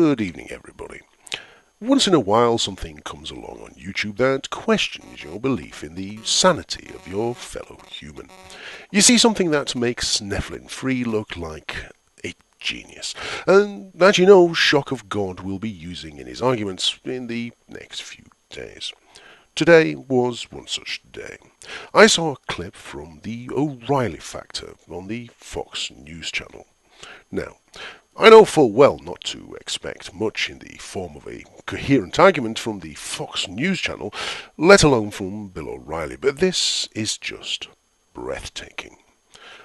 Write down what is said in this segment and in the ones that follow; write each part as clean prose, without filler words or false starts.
Good evening, everybody. Once in a while something comes along on YouTube that questions your belief in the sanity of your fellow human. You see something that makes Nephilim Free look like a genius, and that you know Shock of God will be using in his arguments in the next few days. Today was one such day. I saw a clip from the O'Reilly Factor on the Fox News channel. Now, I know full well not to expect much in the form of a coherent argument from the Fox News channel, let alone from Bill O'Reilly, but this is just breathtaking.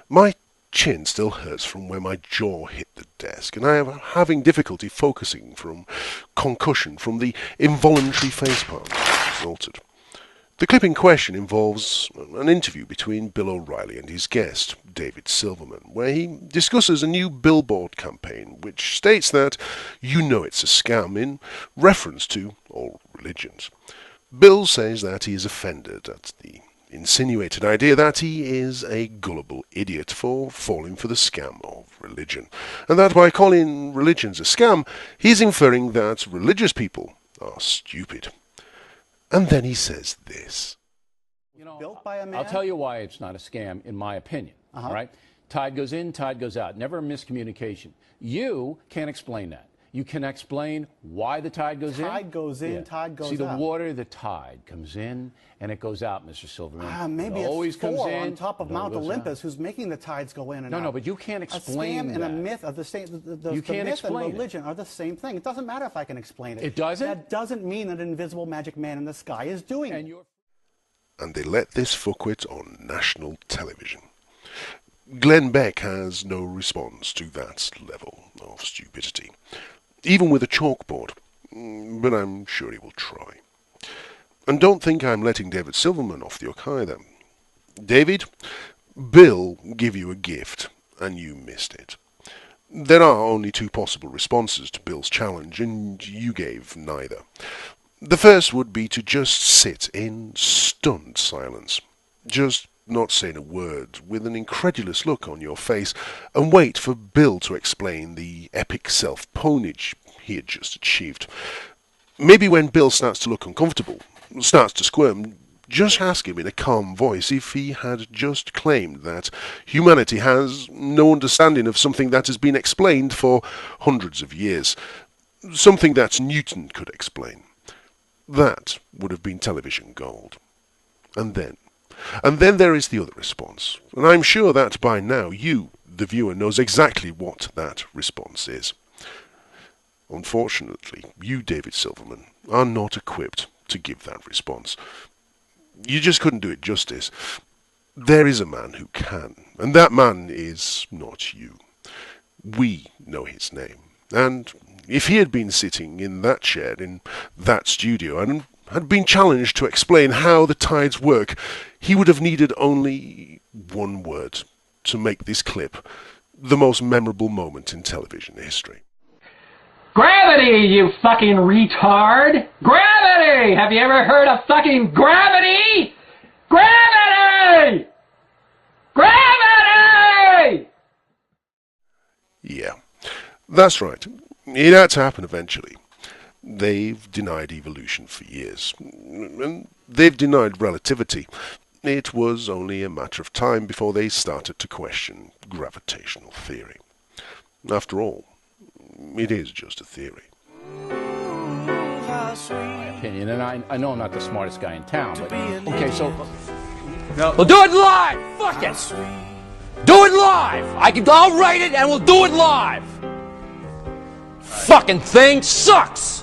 My chin still hurts from where my jaw hit the desk, and I am having difficulty focusing from concussion from the involuntary facepalm that resulted. The clip in question involves an interview between Bill O'Reilly and his guest, David Silverman, where he discusses a new billboard campaign which states that you know it's a scam in reference to all religions. Bill says that he is offended at the insinuated idea that he is a gullible idiot for falling for the scam of religion, and that by calling religions a scam, he is inferring that religious people are stupid. And then he says this. You know, I'll tell you why it's not a scam, in my opinion. All right? Tide goes in, tide goes out. Never a miscommunication. You can't explain that. You can explain why the tide goes in. Tide goes in, tide goes out. See, the water, the tide comes in and it goes out, Mr. Silverman. Maybe it always comes in on top of Mount Olympus who's making the tides go in and out. No, but you can't explain a scam that. and a myth are the same. The myth and religion are the same thing. It doesn't matter if I can explain it. It doesn't? That doesn't mean that an invisible magic man in the sky is doing it. And they let this fuckwit on national television. Glenn Beck has no response to that level of stupidity, even with a chalkboard, but I'm sure he will try. And don't think I'm letting David Silverman off the hook either. David, Bill give you a gift, and you missed it. There are only two possible responses to Bill's challenge, and you gave neither. The first would be to just sit in stunned silence, just not saying a word, with an incredulous look on your face, and wait for Bill to explain the epic self-ponage he had just achieved. Maybe when Bill starts to look uncomfortable, starts to squirm, just ask him in a calm voice if he had just claimed that humanity has no understanding of something that has been explained for hundreds of years, something that Newton could explain. That would have been television gold. And then there is the other response, and I'm sure that by now you, the viewer, knows exactly what that response is. Unfortunately, you, David Silverman, are not equipped to give that response. You just couldn't do it justice. There is a man who can, and that man is not you. We know his name, and if he had been sitting in that chair in that studio and had been challenged to explain how the tides work, he would have needed only one word to make this clip the most memorable moment in television history. Gravity, you fucking retard! Gravity! Have you ever heard of fucking gravity? Gravity! Gravity! Yeah, that's right. It had to happen eventually. They've denied evolution for years, and they've denied relativity. It was only a matter of time before they started to question gravitational theory. After all, it is just a theory. My opinion, and I know I'm not the smartest guy in town, but okay, so we'll do it live. Fuck it. Do it live. I'll write it and we'll do it live. Fucking thing sucks.